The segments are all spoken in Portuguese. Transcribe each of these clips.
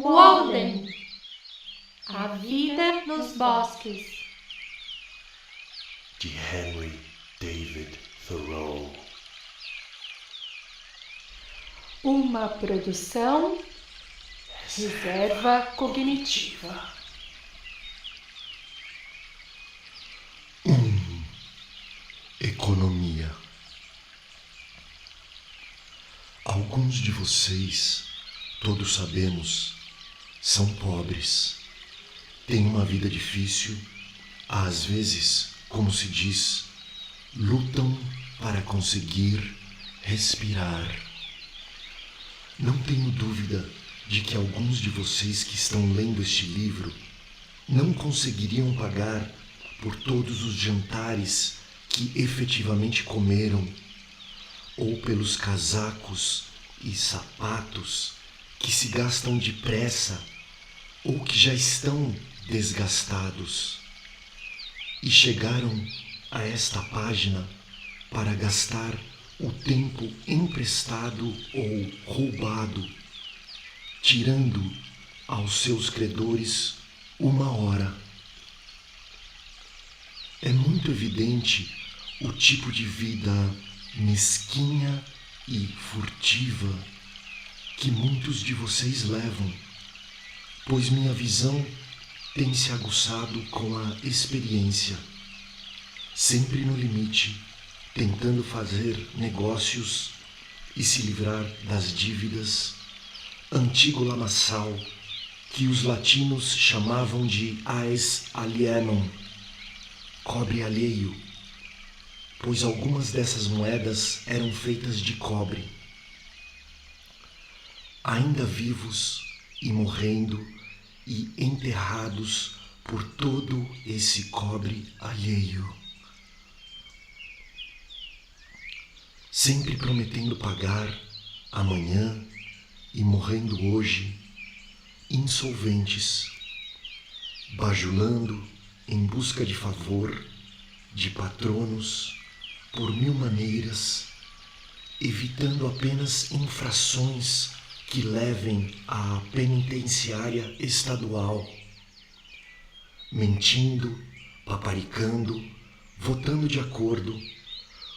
Walden, A Vida nos Bosques, de Henry David Thoreau. uma produção Reserva Cognitiva. Economia. Alguns de vocês, todos sabemos, são pobres. Têm uma vida difícil. Às vezes, como se diz, lutam para conseguir respirar. Não tenho dúvida de que alguns de vocês que estão lendo este livro não conseguiriam pagar por todos os jantares que efetivamente comeram, ou pelos casacos e sapatos que se gastam depressa ou que já estão desgastados. E chegaram a esta página para gastar o tempo emprestado ou roubado, tirando aos seus credores 1 hora. É muito evidente o tipo de vida mesquinha e furtiva que muitos de vocês levam, pois minha visão tem se aguçado com a experiência, sempre no limite, tentando fazer negócios e se livrar das dívidas, antigo lamaçal que os latinos chamavam de aes alienum, cobre alheio, pois algumas dessas moedas eram feitas de cobre. Ainda vivos e morrendo e enterrados por todo esse cobre alheio. Sempre prometendo pagar amanhã e morrendo hoje, insolventes, bajulando em busca de favor, de patronos, por 1000 maneiras, evitando apenas infrações que levem à penitenciária estadual, mentindo, paparicando, votando de acordo,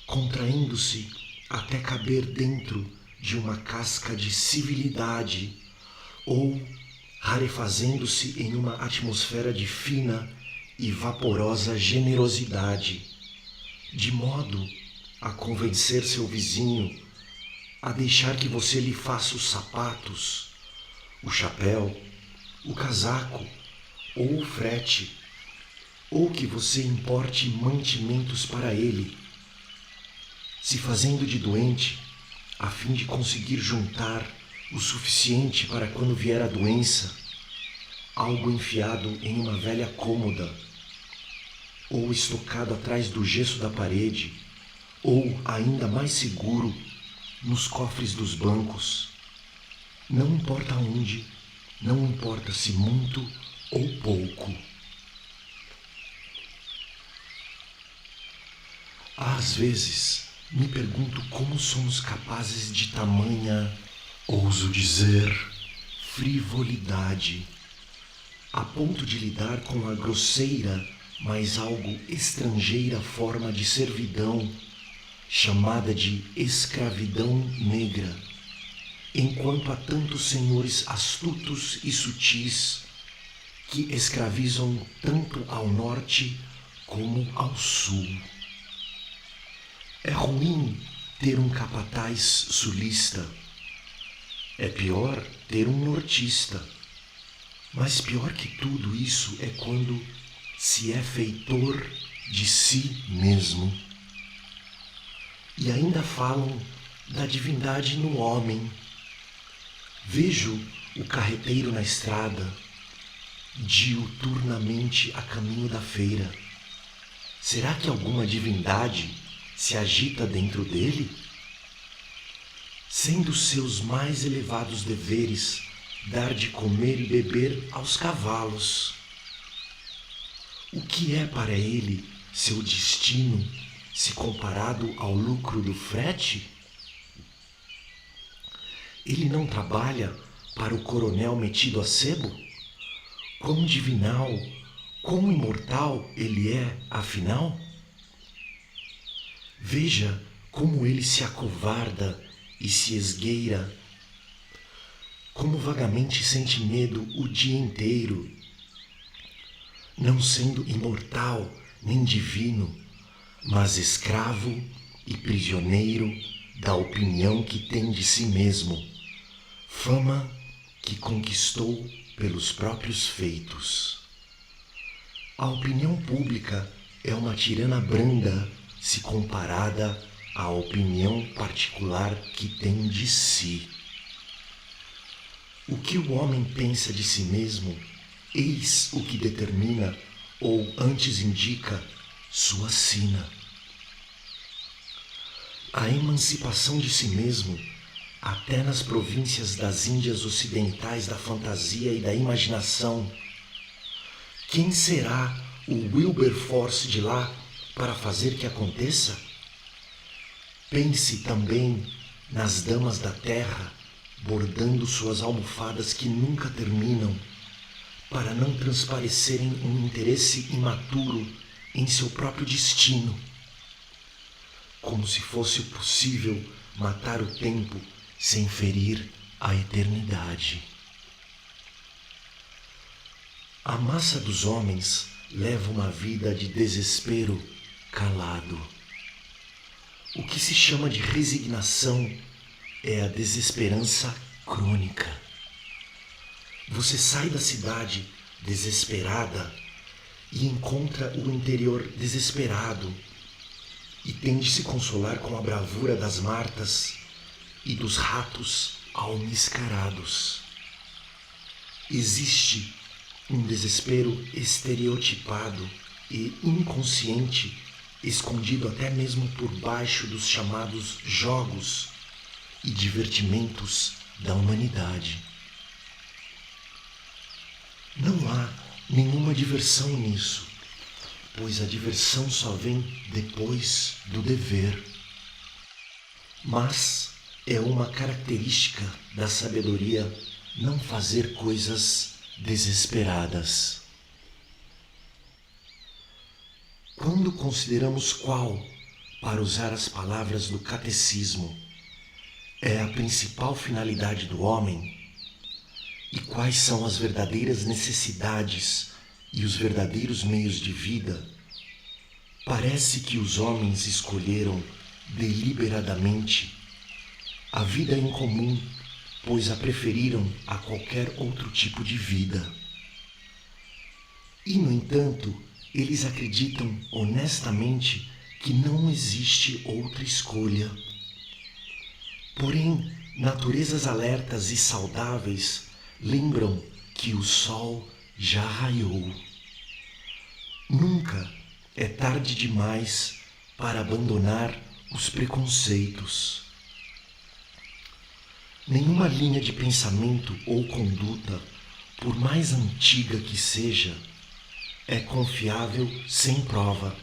contraindo-se até caber dentro de uma casca de civilidade ou rarefazendo-se em uma atmosfera de fina e vaporosa generosidade, de modo a convencer seu vizinho a deixar que você lhe faça os sapatos, o chapéu, o casaco ou o frete, ou que você importe mantimentos para ele, se fazendo de doente a fim de conseguir juntar o suficiente para quando vier a doença, algo enfiado em uma velha cômoda, ou estocado atrás do gesso da parede, ou ainda mais seguro, nos cofres dos bancos. Não importa onde, não importa se muito ou pouco. Às vezes me pergunto como somos capazes de tamanha, ouso dizer, frivolidade, a ponto de lidar com a grosseira, mas algo estrangeira forma de servidão, chamada de escravidão negra, enquanto há tantos senhores astutos e sutis que escravizam tanto ao norte como ao sul. É ruim ter um capataz sulista, é pior ter um nortista, mas pior que tudo isso é quando se é feitor de si mesmo. E ainda falam da divindade no homem. Vejo o carreteiro na estrada, diuturnamente a caminho da feira. Será que alguma divindade se agita dentro dele? Sendo seus mais elevados deveres dar de comer e beber aos cavalos. O que é para ele seu destino, se comparado ao lucro do frete? Ele não trabalha para o coronel metido a sebo? Quão divinal, quão imortal ele é, afinal? Veja como ele se acovarda e se esgueira, como vagamente sente medo o dia inteiro, não sendo imortal nem divino, mas escravo e prisioneiro da opinião que tem de si mesmo, fama que conquistou pelos próprios feitos. A opinião pública é uma tirana branda se comparada à opinião particular que tem de si. O que o homem pensa de si mesmo, eis o que determina, ou antes indica, sua sina. A emancipação de si mesmo, até nas províncias das Índias ocidentais da fantasia e da imaginação. Quem será o Wilberforce de lá para fazer que aconteça? Pense também nas damas da terra, bordando suas almofadas que nunca terminam, para não transparecerem um interesse imaturo em seu próprio destino. Como se fosse possível matar o tempo sem ferir a eternidade. A massa dos homens leva uma vida de desespero calado. O que se chama de resignação é a desesperança crônica. Você sai da cidade desesperada e encontra o interior desesperado e tem de se consolar com a bravura das martas e dos ratos almiscarados. Existe um desespero estereotipado e inconsciente, escondido até mesmo por baixo dos chamados jogos e divertimentos da humanidade. Não há nenhuma diversão nisso, pois a diversão só vem depois do dever. Mas é uma característica da sabedoria não fazer coisas desesperadas. Quando consideramos qual, para usar as palavras do catecismo, é a principal finalidade do homem, e quais são as verdadeiras necessidades e os verdadeiros meios de vida, parece que os homens escolheram deliberadamente a vida em comum, pois a preferiram a qualquer outro tipo de vida. E, no entanto, eles acreditam honestamente que não existe outra escolha. Porém, naturezas alertas e saudáveis lembram que o sol já raiou. Nunca é tarde demais para abandonar os preconceitos. Nenhuma linha de pensamento ou conduta, por mais antiga que seja, é confiável sem prova.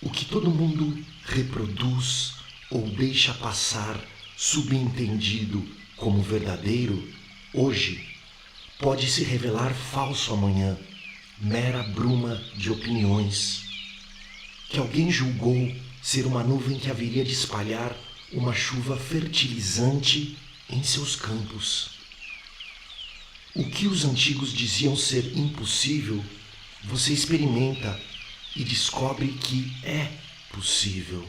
O que todo mundo reproduz ou deixa passar subentendido como verdadeiro, hoje, pode se revelar falso amanhã, mera bruma de opiniões, que alguém julgou ser uma nuvem que haveria de espalhar uma chuva fertilizante em seus campos. O que os antigos diziam ser impossível, você experimenta e descobre que é possível.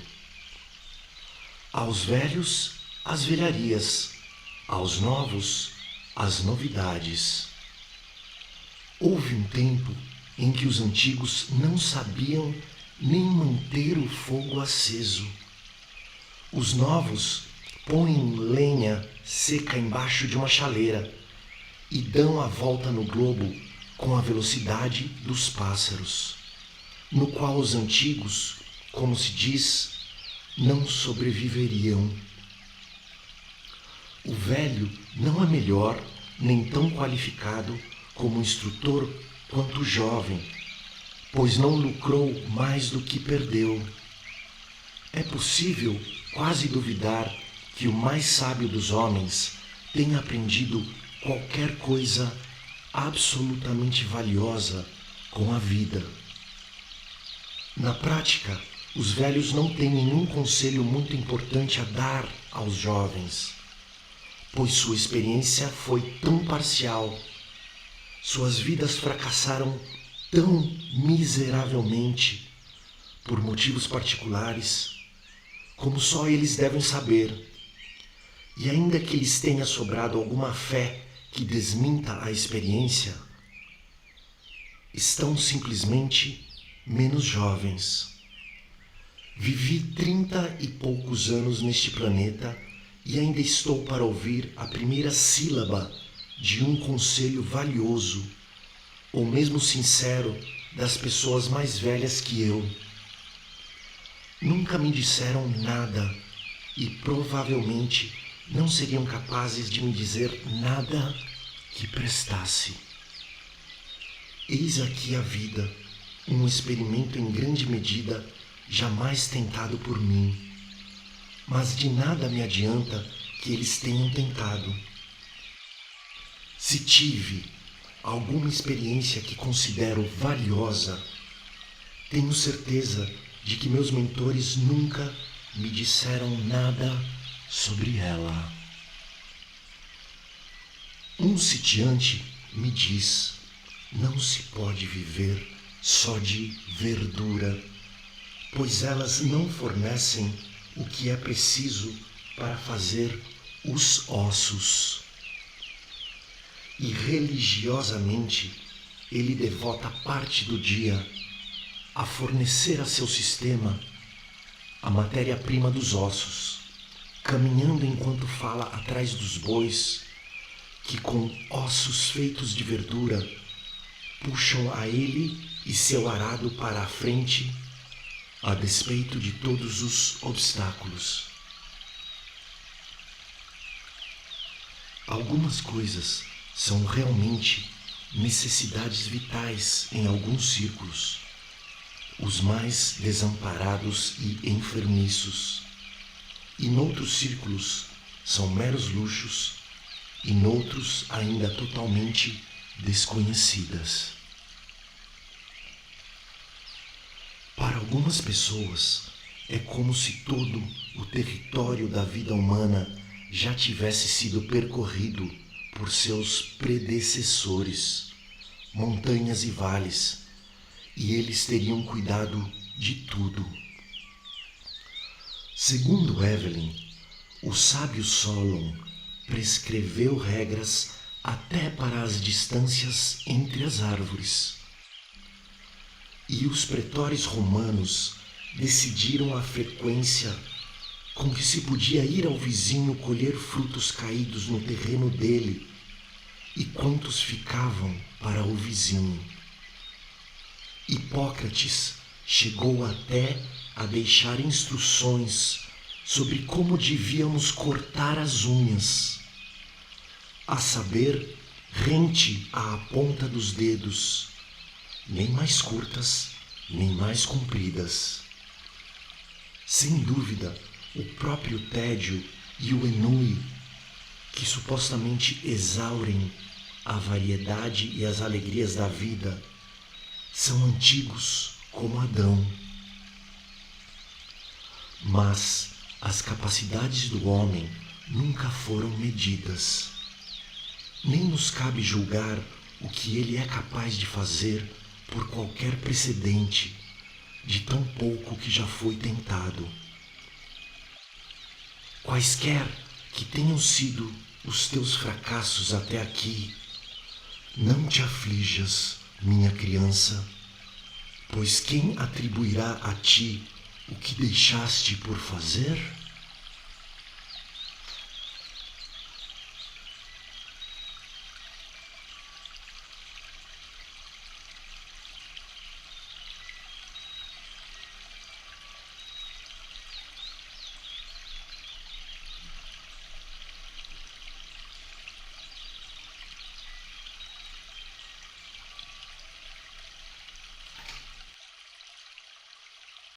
Aos velhos, as velharias, aos novos, as novidades. Houve um tempo em que os antigos não sabiam nem manter o fogo aceso. Os novos põem lenha seca embaixo de uma chaleira e dão a volta no globo com a velocidade dos pássaros, no qual os antigos, como se diz, não sobreviveriam. O velho não é melhor nem tão qualificado como instrutor quanto o jovem, pois não lucrou mais do que perdeu. É possível quase duvidar que o mais sábio dos homens tenha aprendido qualquer coisa absolutamente valiosa com a vida. Na prática, os velhos não têm nenhum conselho muito importante a dar aos jovens, pois sua experiência foi tão parcial, suas vidas fracassaram tão miseravelmente por motivos particulares, como só eles devem saber. E ainda que lhes tenha sobrado alguma fé que desminta a experiência, estão simplesmente menos jovens. Vivi 30 e poucos anos neste planeta e ainda estou para ouvir a primeira sílaba de um conselho valioso, ou mesmo sincero, das pessoas mais velhas que eu. Nunca me disseram nada e provavelmente não seriam capazes de me dizer nada que prestasse. Eis aqui a vida, um experimento em grande medida jamais tentado por mim, mas de nada me adianta que eles tenham tentado. Se tive alguma experiência que considero valiosa, tenho certeza de que meus mentores nunca me disseram nada sobre ela. Um sitiante me diz: não se pode viver só de verdura, pois elas não fornecem o que é preciso para fazer os ossos. E religiosamente ele devota parte do dia a fornecer a seu sistema a matéria-prima dos ossos, caminhando enquanto fala atrás dos bois, que com ossos feitos de verdura puxam a ele e seu arado para a frente, a despeito de todos os obstáculos. Algumas coisas são realmente necessidades vitais em alguns círculos, os mais desamparados e enfermiços, e noutros círculos são meros luxos, e noutros ainda totalmente desconhecidas. Para algumas pessoas, é como se todo o território da vida humana já tivesse sido percorrido por seus predecessores, montanhas e vales, e eles teriam cuidado de tudo. Segundo Evelyn, o sábio Solon prescreveu regras até para as distâncias entre as árvores. E os pretores romanos decidiram a frequência com que se podia ir ao vizinho colher frutos caídos no terreno dele e quantos ficavam para o vizinho. Hipócrates chegou até a deixar instruções sobre como devíamos cortar as unhas, a saber, rente à ponta dos dedos, nem mais curtas, nem mais compridas. Sem dúvida, o próprio tédio e o ennui, que supostamente exaurem a variedade e as alegrias da vida, são antigos como Adão. Mas as capacidades do homem nunca foram medidas. Nem nos cabe julgar o que ele é capaz de fazer por qualquer precedente, de tão pouco que já foi tentado. Quaisquer que tenham sido os teus fracassos até aqui, não te aflijas, minha criança, pois quem atribuirá a ti o que deixaste por fazer?